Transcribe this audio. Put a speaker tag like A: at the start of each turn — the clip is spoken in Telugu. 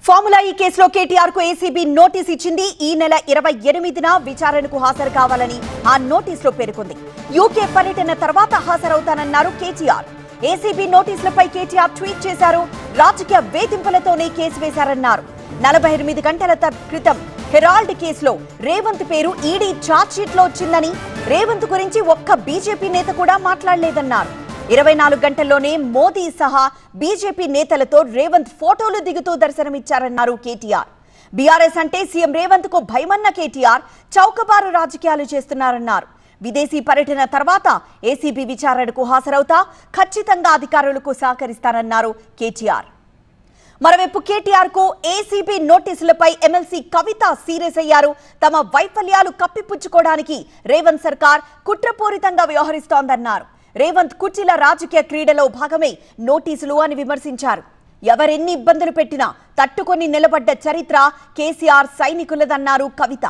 A: ఫార్ములా ఈ కేసులో కేటీఆర్ కు ఏసీబీ నోటీస్ ఇచ్చింది. ఈ నెల 28న విచారణకు హాజరు కావాలని ఆ నోటీసులో పేర్కొంది. యూకే పర్యటన తర్వాత హాజరవుతానన్నారు కేటీఆర్. ఏసీబీ నోటీసులపై కేటీఆర్ ట్వీట్ చేశారు. రాజకీయ వేధింపులతోనే కేసు వేశారన్నారు. 48 గంటల క్రితం హెరాల్డ్ కేసులో రేవంత్ పేరు ఈడీ ఛార్జ్ షీట్ లో వచ్చిందని, రేవంత్ గురించి ఒక్క బీజేపీ నేత కూడా మాట్లాడలేదన్నారు. 24 గంటల్లోనే మోదీ సహా బీజేపీ నేతలతో రేవంత్ ఫోటోలు దిగుతూ దర్శనమిచ్చారన్నారు కేటీఆర్. బీఆర్ఎస్ అంటే సీఎం రేవంత్ కు భయమన్న కేటీఆర్ చౌకబారు రాజకీయాలు చేస్తున్నారన్నారు. విదేశీ పర్యటన తర్వాత ఏసీబీ విచారణకు హాజరవుతా ఖచ్చితంగా అధికారులకు సహకరిస్తారన్నారు కేటీఆర్. మరోవైపు కేటీఆర్ కు ఏసీబీ నోటీసులపై ఎమ్మెల్సీ కవిత సీరియస్ అయ్యారు. తమ వైఫల్యాలు కప్పిపుచ్చుకోవడానికి రేవంత్ సర్కార్ కుట్రపూరితంగా వ్యవహరిస్తోందన్నారు. రేవంత్ కుర్చీల రాజకీయ క్రీడలో భాగమే నోటీసులు అని విమర్శించారు. ఎవరెన్ని ఇబ్బందులు పెట్టినా తట్టుకొని నిలబడ్డ చరిత్ర కేసీఆర్ సైనికులదన్నారు కవిత.